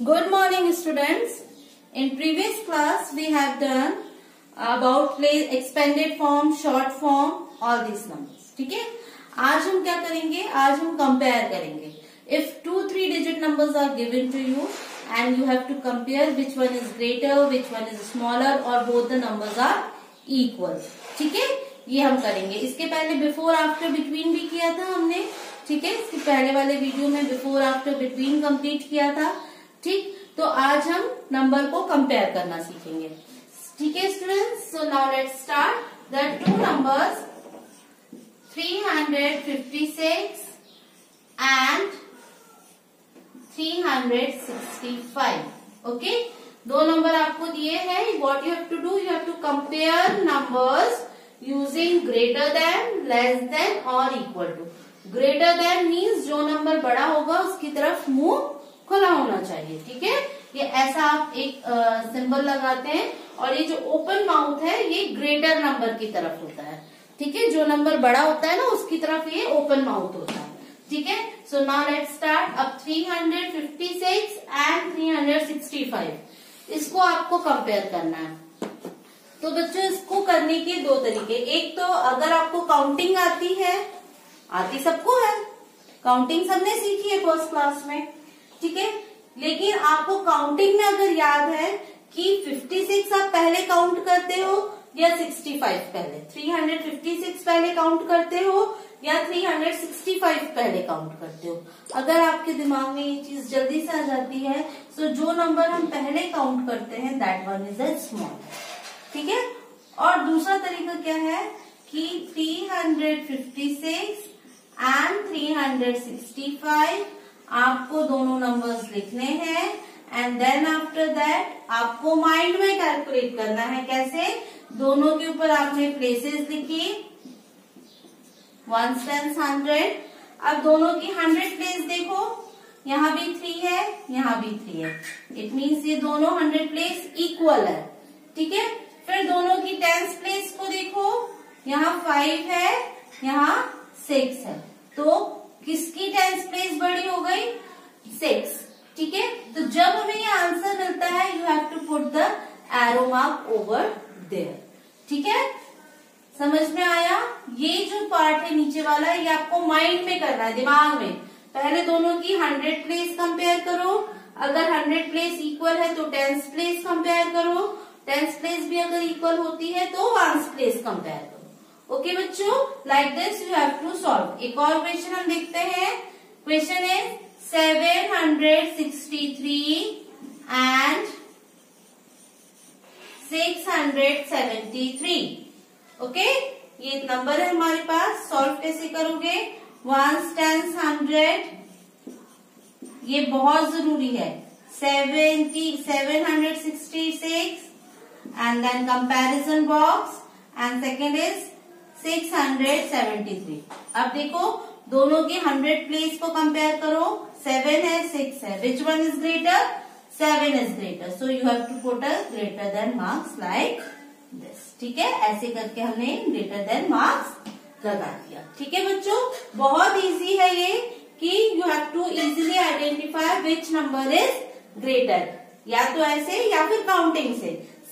Good morning, students. In previous class, we have done about expanded form, short form, all these numbers. ठीक है? आज हम क्या करेंगे? आज हम compare करेंगे. If 2-3 digit numbers are given to you and you have to compare which one is greater, which one is smaller, or both the numbers are equal. ठीक है? ये हम करेंगे. इसके पहले बिफोर आफ्टर बिटवीन भी किया था हमने. ठीक है? इसके पहले वाले वीडियो में बिफोर आफ्टर बिटवीन कंप्लीट किया था. ठीक, तो आज हम नंबर को कंपेयर करना सीखेंगे. ठीक है students, so now let's start. The two numbers 356 and 365. Okay, दो नंबर आपको दिए हैं. What you have to do, you have to compare numbers using greater than, less than और equal to. Greater than means जो number बड़ा होगा उसकी तरफ मुंह खुला होना चाहिए. ठीक है, ये ऐसा आप एक सिंबल लगाते हैं और ये जो ओपन माउथ है ये ग्रेटर नंबर की तरफ होता है. ठीक है, जो नंबर बड़ा होता है ना उसकी तरफ ये ओपन माउथ होता है. ठीक है, सो नाउ लेट्स स्टार्ट. अब 356 एंड 365 इसको आपको कंपेयर करना है. तो बच्चों इसको करने के दो तरीके. एक तो अगर आपको काउंटिंग आती है, आती सबको है, काउंटिंग सबने सीखी है फर्स्ट क्लास में. ठीक है, लेकिन आपको काउंटिंग में अगर याद है कि 56 आप पहले काउंट करते हो या 65 पहले, 356 पहले काउंट करते हो या 365 पहले काउंट करते हो. अगर आपके दिमाग में ये चीज जल्दी से आ जाती है तो जो नंबर हम पहले काउंट करते हैं that one is a small. ठीक है, और दूसरा तरीका क्या है कि 356 एंड 365 आपको दोनों नंबर्स लिखने हैं एंड देन आफ्टर दैट आपको माइंड में कैलकुलेट करना है. कैसे? दोनों के ऊपर आपने प्लेसेस लिखी, 1 10 100. अब दोनों की 100 प्लेस देखो, यहाँ भी 3 है, यहाँ भी 3 है. इट मीन्स ये दोनों 100 प्लेस इक्वल है. ठीक है, फिर दोनों की 10 प्लेस को देखो, यहाँ 5 है, यहाँ 6 है. तो किसकी 10 प्लेस बड़ी हो गई? 6. ठीक है, तो जब हमें ये आंसर मिलता है you have to put the arrow mark over there. ठीक है, समझ में आया? ये जो पार्ट है नीचे वाला ये आपको माइंड में करना है, दिमाग में. पहले दोनों की 100 प्लेस कंपेयर करो. अगर 100 प्लेस इक्वल है तो 10 प्लेस कंपेयर करो. 10 प्लेस भी अगर इक्वल होती है तो 1 प्लेस कंपेयर करो. ओके बच्चों, like this you have to solve. एक और क्वेश्चन हम देखते हैं. Question is 763 and 673. ओके, ये नंबर है हमारे पास. सॉल्व कैसे करोगे? 1 10 100, ये बहुत जरूरी है. 766 and then comparison box and second is 673. अब देखो दोनों की 100 प्लेस को कंपेयर करो. 7 है, 6 है. Which one is greater? 7 is greater. So you have to put a greater than marks like this. ठीक है, ऐसे करके हमने ग्रेटर देन मार्क्स लगा दिया. ठीक है बच्चों, बहुत इजी है ये कि you have to easily identify which number is greater. या तो ऐसे या फिर काउंटिंग से.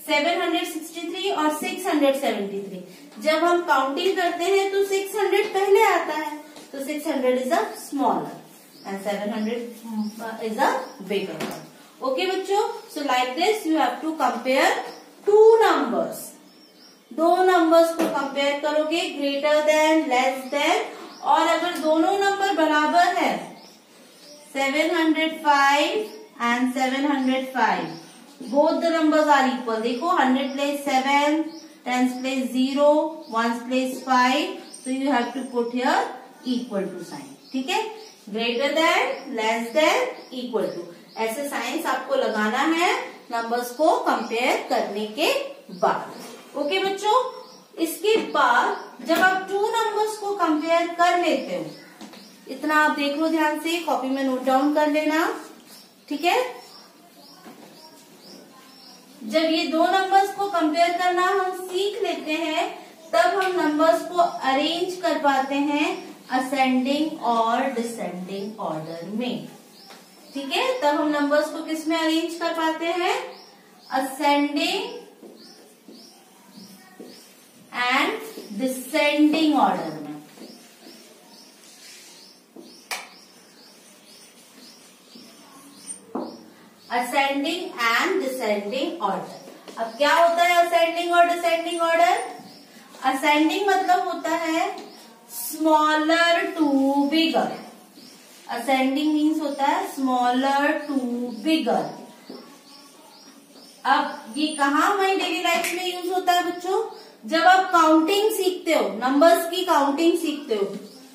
763 और 673. जब हम काउंटिंग करते हैं तो 600 पहले आता है, तो 600 is a smaller and 700 is a bigger. Okay बच्चों, so like this you have to compare two numbers. दो नंबर्स को कंपेयर करोगे, ग्रेटर देन, लेस देन. और अगर दोनों नंबर बराबर है, 705 and 705, both the numbers are equal. देखो 100 place 7, 10 place 0, 1 place 5. So you have to put here equal to sign. ठीक है, greater than, less than, equal to. ऐसे साइंस आपको लगाना है नंबर्स को कंपेयर करने के बाद. ओके बच्चों, इसके बाद जब आप टू नंबर्स को कंपेयर कर लेते हो, इतना आप देख लो ध्यान से, कॉपी में नोट डाउन कर लेना. ठीक है, जब ये दो नंबर्स को कंपेयर करना हम सीख लेते हैं तब हम नंबर्स को अरेंज कर पाते हैं असेंडिंग और डिसेंडिंग ऑर्डर में. ठीक है, तब हम नंबर्स को किस में अरेंज कर पाते हैं, असेंडिंग एंड डिसेंडिंग ऑर्डर में। Ascending and descending order. अब क्या होता है असेंडिंग और डिसेंडिंग ऑर्डर? असेंडिंग मतलब होता है smaller to bigger. Ascending means होता है स्मॉलर टू बिगर। अब ये कहाँ हमारी डेली लाइफ में यूज होता है बच्चों? जब आप काउंटिंग सीखते हो, नंबर्स की काउंटिंग सीखते हो,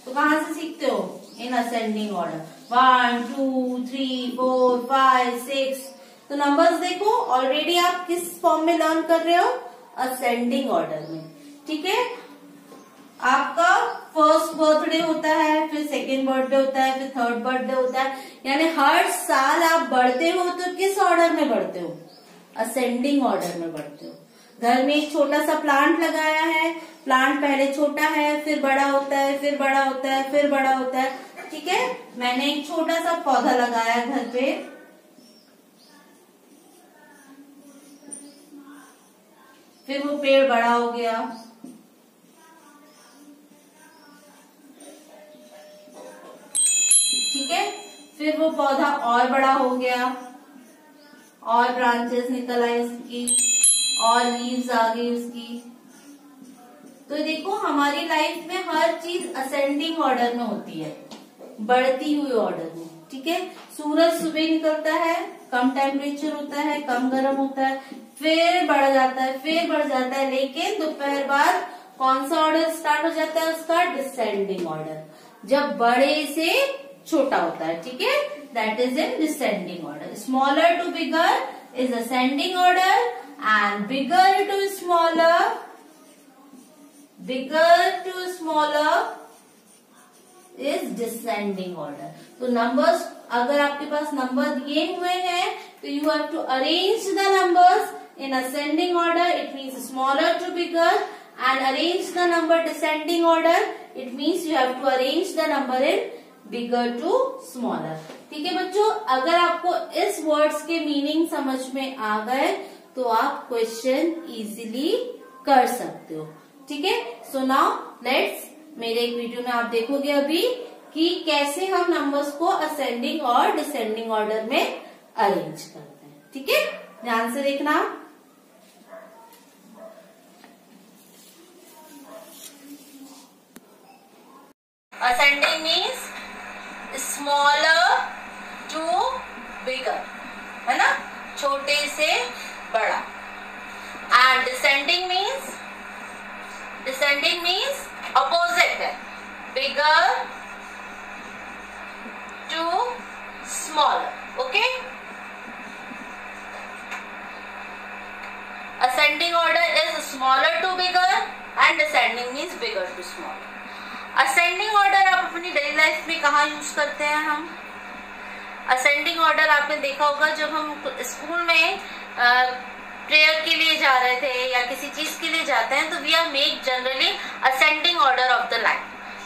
तो कहाँ से सीखते हो? इन असेंडिंग ऑर्डर, 1 2 3 4 5 6। तो नंबर्स देखो ऑलरेडी आप किस फॉर्म में लर्न कर रहे हो, असेंडिंग ऑर्डर में। ठीक है, आपका फर्स्ट बर्थडे होता है, फिर सेकेंड बर्थडे होता है, फिर थर्ड बर्थडे होता है, यानी हर साल आप बढ़ते हो तो किस ऑर्डर में बढ़ते हो? असेंडिंग ऑर्डर में बढ़ते हो। घर में एक छोटा सा प्लांट लगाया है, प्लांट पहले छोटा है, फिर बड़ा होता है, फिर बड़ा होता है, फिर बड़ा होता है। ठीक है, मैंने एक छोटा सा पौधा लगाया घर पे, फिर वो पेड़ बड़ा हो गया, ठीक है, फिर वो पौधा और बड़ा हो गया, और ब्रांचेस निकल आई उसकी, और लीव्स आ गई उसकी। तो देखो हमारी लाइफ में हर चीज असेंडिंग ऑर्डर में होती है, बढ़ती हुई ऑर्डर में। ठीक है, सूरज सुबह निकलता है, कम टेम्परेचर होता है, कम गर्म होता है, फिर बढ़ जाता है, फिर बढ़ जाता है, लेकिन दोपहर बाद कौन सा ऑर्डर स्टार्ट हो जाता है उसका? डिसेंडिंग ऑर्डर, जब बड़े से छोटा होता है। ठीक है, that is in descending order. Smaller to bigger is ascending order and bigger to smaller is descending order। तो नंबर्स, अगर आपके पास नंबर दिए हुए हैं तो you have to arrange the numbers in ascending order, it means smaller to bigger, and arrange the number descending order, it means you have to arrange the number in bigger to smaller। ठीक है बच्चों, अगर आपको इस words के meaning समझ में आ गए तो आप क्वेश्चन इजीली कर सकते हो। ठीक है, सो नाउ लेट्स, मेरे एक वीडियो में आप देखोगे अभी कि कैसे हम नंबर्स को असेंडिंग और डिसेंडिंग ऑर्डर में अरेंज करते हैं। ठीक है, ध्यान से देखना। असेंडिंग मीन्स स्मॉलर टू बिगर, है ना, छोटे से बड़ा। एंड डिसेंडिंग मीन्स अपोजिट है, bigger to smaller. Okay, ascending order is smaller to bigger and descending means bigger to smaller. Ascending order आप अपनी डेली लाइफ में कहाँ यूज करते हैं? हम असेंडिंग ऑर्डर आपने देखा होगा जब हम स्कूल में प्रेयर के लिए जा रहे थे या किसी चीज के लिए जाते हैं, तो we are make generally ascending order of the line.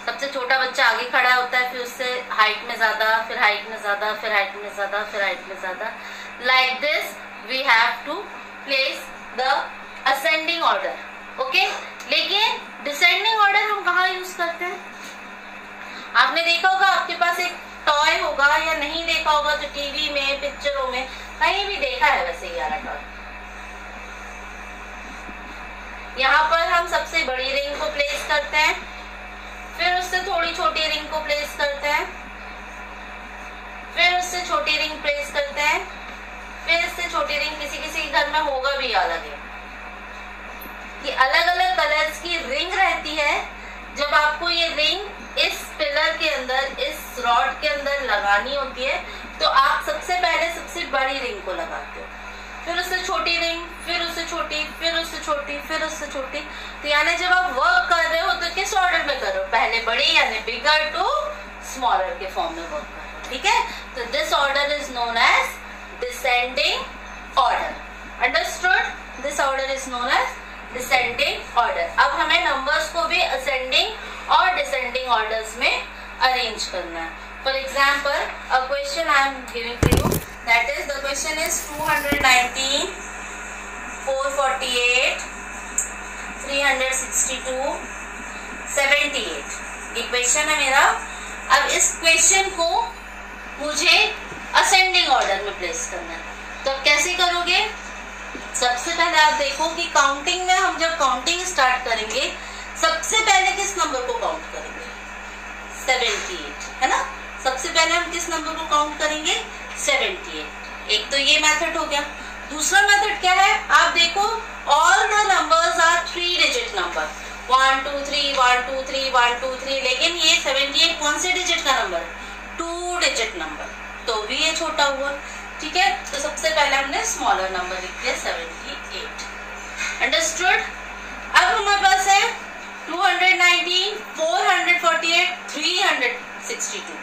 सबसे छोटा बच्चा आगे खड़ा होता है, फिर उससे हाइट में ज्यादा, फिर हाइट में ज्यादा, फिर हाइट में ज्यादा, फिर हाइट में ज्यादा। Like this we have to place the ascending order. Okay, लेकिन डिसेंडिंग ऑर्डर हम कहाँ यूज करते हैं? आपने देखा होगा, आपके पास एक टॉय होगा, या नहीं देखा होगा तो टीवी में, पिक्चरों में कहीं भी देखा है वैसे ये वाला टॉय। यहाँ पर हम सबसे बड़ी रिंग को प्लेस करते हैं, फिर उससे थोड़ी छोटी रिंग को प्लेस करते हैं, फिर उससे छोटी रिंग प्लेस करते हैं, फिर इससे छोटी रिंग। किसी किसी के घर में होगा भी अलग है कि अलग अलग कलर्स की रिंग रहती है। जब आपको ये रिंग इस पिलर के अंदर, इस रॉड के अंदर लगानी होती है, तो आप सबसे पहले सबसे बड़ी रिंग को लगाते हो, फिर उससे छोटी रिंग, फिर उससे छोटी, फिर उससे छोटी, फिर उससे छोटी। तो यानी जब आप वर्क कर रहे हो तो किस ऑर्डर में कर रहे हो? पहले बड़ी यानी बिगर टू स्मॉलर के फॉर्म में वर्क कर रहे हो। ठीक है, तो this order is known as descending order. Understood? This order is known as descending order. अब हमें नंबर्स को भी असेंडिंग और डिसेंडिंग ऑर्डर्स में अरेंज करना है। For example, a question I am giving to you, that is the question is 219, 448, 362, 78. ये question है मेरा। अब इस क्वेश्चन को मुझे असेंडिंग ऑर्डर में प्लेस करना है, तो अब कैसे करोगे? सबसे पहले आप देखो कि काउंटिंग में हम जब काउंटिंग स्टार्ट करेंगे सबसे पहले किस नंबर को काउंट करेंगे? 78, है ना। सबसे पहले हम किस नंबर को काउंट करेंगे? 78। एक तो ये मेथड हो गया। दूसरा मेथड क्या है? आप देखो, all the numbers are 3 digit number, 1 2 3 1 2 3 1 2 3, लेकिन ये 78 कौन से डिजिट का नंबर? 2 डिजिट नंबर, तो भी ये छोटा हुआ। ठीक है, तो सबसे पहले हमने स्मॉलर नंबर लिख दिया 78। अंडरस्टूड? अब हमारे पास है 219, 448, 362।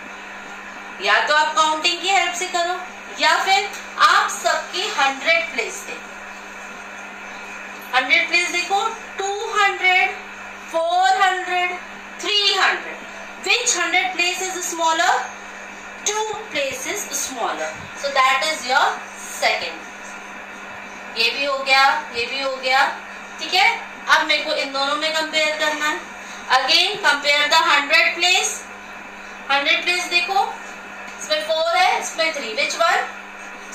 या तो आप काउंटिंग की हेल्प से करो या फिर आप सबकी 100 प्लेस दे। 100 प्लेस देखो, 200, 400, 300. Which 100 place is smaller? 2 places smaller. So that is your second. ये भी हो गया, ये भी हो गया। ठीक है, अब मेरे को इन दोनों में कंपेयर करना है। Again compare the 100 place. 100 place देखो, इसमें 4 है, इसमें 3, विच वन?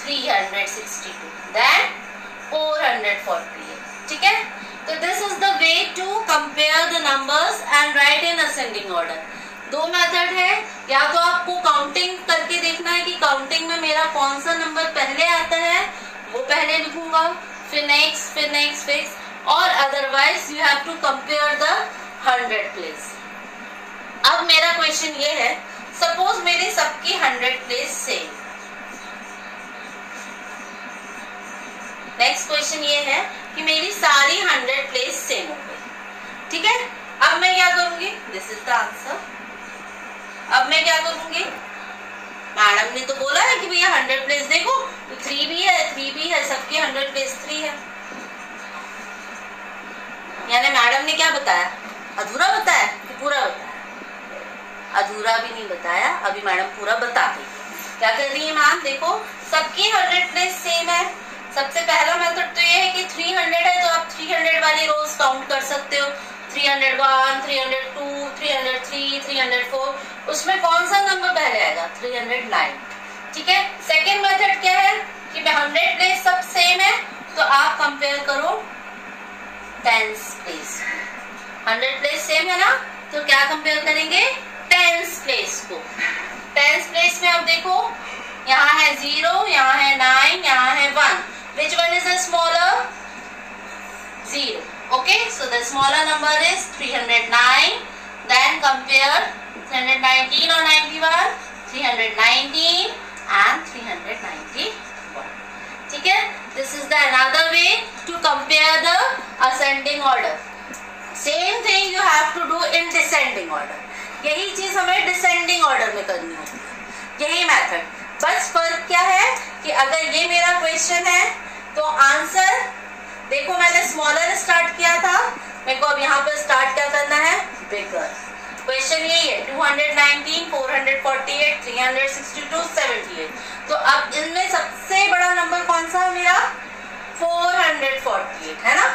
362, देन 448। ठीक है, तो this is the way to compare the numbers and write in ascending order. दो मेथड है, या तो आपको काउंटिंग करके देखना है कि काउंटिंग में मेरा कौन सा नंबर पहले आता है, वो पहले लिखूंगा, फिर नेक्स्ट, फिर नेक्स्ट, फिक्स, और otherwise you have to compare the 100 place. अब मेरा क्वेश्चन ये है, सपोज मेरी सबकी 100 प्लेस सेम। नेक्स्ट क्वेश्चन ये है कि मेरी सारी 100 प्लेस सेम हो गई। ठीक है, अब मैं क्या करूंगी? This is the answer. अब मैं क्या करूंगी? मैडम ने तो बोला है कि भैया 100 प्लेस देखो, तो 3 भी है, 3 भी है, सबकी 100 प्लेस 3 है। यानी मैडम ने क्या बताया? अधूरा बताया कि पूरा बताया? अधूरा भी नहीं बताया, अभी मैडम पूरा बता रही है। क्या कर रही है मैम? देखो, सबकी 100 प्लेस सेम है। सबसे पहला मेथड तो ये है कि 300 है, तो आप 300 वाली रोज काउंट कर सकते हो। 301, 302, 303, 304, उसमें कौन सा नंबर पहले आएगा? 309। ठीक है, सेकेंड मेथड क्या है कि 100 प्लेस सब सेम है, तो आप कंपेयर करो 10s प्लेस। 100 प्लेस सेम है ना, तो क्या कंपेयर करेंगे? 10s प्लेस को। 10s प्लेस में अब देखो, यहाँ है 0, यहाँ है 9, यहाँ है 1। Which one is the smaller? 0. Okay, so the smaller number is 309. Then compare 319 or 91, 319 and 391. ठीक है, this is the another way to compare the ascending order. Same thing you have to do in descending order. यही चीज हमें descending order में करनी होगी, यही method. बस फर्क क्या है कि अगर ये मेरा क्वेश्चन है तो आंसर देखो, मैंने स्मॉलर स्टार्ट किया था, मेरे को अब यहाँ पर स्टार्ट क्या करना है? बिगर। क्वेश्चन यही है, 219, 448, 362, 78। तो अब इनमें सबसे बड़ा नंबर कौन सा है मेरा? 448, है ना।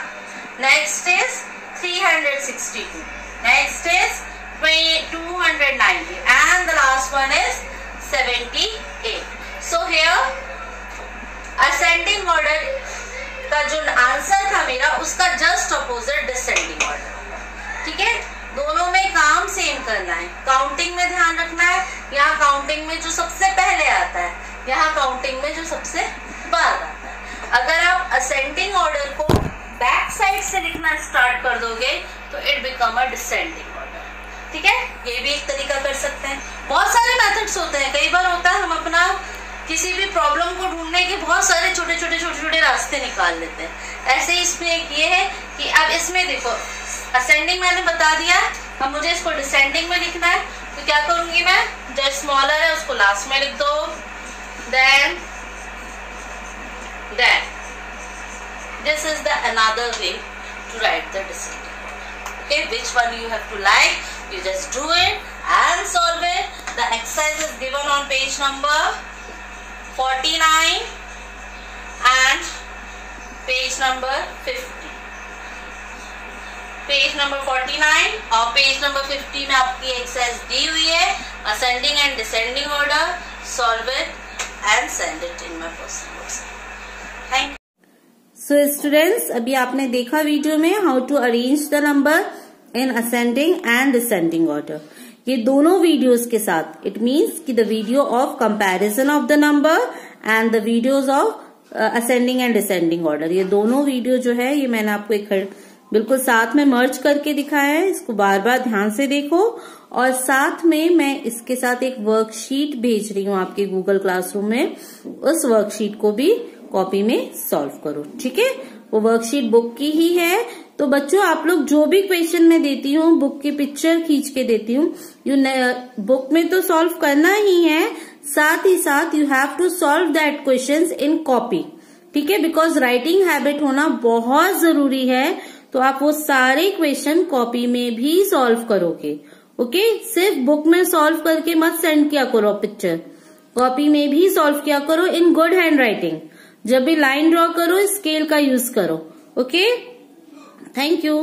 Next is 362, next is 290, and the last one is 78. So here ascending order का जो आंसर था मेरा, उसका जस्ट अपोजिट डिसेंडिंग ऑर्डर। ठीक है, दोनों में काम सेम करना है। काउंटिंग में ध्यान रखना है, यहाँ काउंटिंग में जो सबसे पहले आता है, यहाँ काउंटिंग में जो सबसे बाद आता है। अगर आप असेंडिंग ऑर्डर को बैक साइड से लिखना स्टार्ट कर दोगे तो it become a descending order. ठीक है, ये भी एक तरीका कर सकते हैं। बहुत सारे मेथड्स होते हैं। कई बार होता है हम अपना किसी भी प्रॉब्लम को ढूंढने के बहुत सारे छोटे छोटे रास्ते निकाल लेते हैं। ऐसे ही इसमें एक ये है कि अब इसमें देखो, असेंडिंग मैंने बता दिया, अब मुझे इसको डिसेंडिंग में लिखना है, तो क्या करूंगी मैं? जो स्मॉलर है उसको लास्ट में लिख दो, then this is the another way to write the descending. Okay, which one you have to like, you just do it and solve it The exercise is given on page number 49 and page number 50. Page number 49 और page number 50 में आपकी exercise दी हुई है. Ascending and descending order. Solve it and send it in my personal WhatsApp. Thank you. So students, अभी आपने देखा video में how to arrange the number in ascending and descending order. ये दोनों वीडियोस के साथ इट मीन्स कि the video of comparison of the number and the videos of ascending and descending order, ये दोनों वीडियो जो है ये मैंने आपको एक बिल्कुल साथ में मर्ज करके दिखाया है. इसको बार बार ध्यान से देखो और साथ में मैं इसके साथ एक वर्कशीट भेज रही हूँ आपके गूगल क्लासरूम में. उस वर्कशीट को भी कॉपी में सॉल्व करो. ठीक है, वो वर्कशीट बुक की ही है. तो बच्चों, आप लोग जो भी क्वेश्चन मैं देती हूँ बुक की पिक्चर खींच के देती हूँ. बुक में तो सॉल्व करना ही है, साथ ही साथ you have to solve that questions in copy. ठीक है, बिकॉज राइटिंग हैबिट होना बहुत जरूरी है. तो आप वो सारे क्वेश्चन कॉपी में भी सॉल्व करोगे. ओके, सिर्फ बुक में सॉल्व करके मत सेंड किया करो पिक्चर, कॉपी में भी सॉल्व किया करो इन गुड हैंड राइटिंग. जब भी लाइन ड्रॉ करो स्केल का यूज करो. Okay, thank you.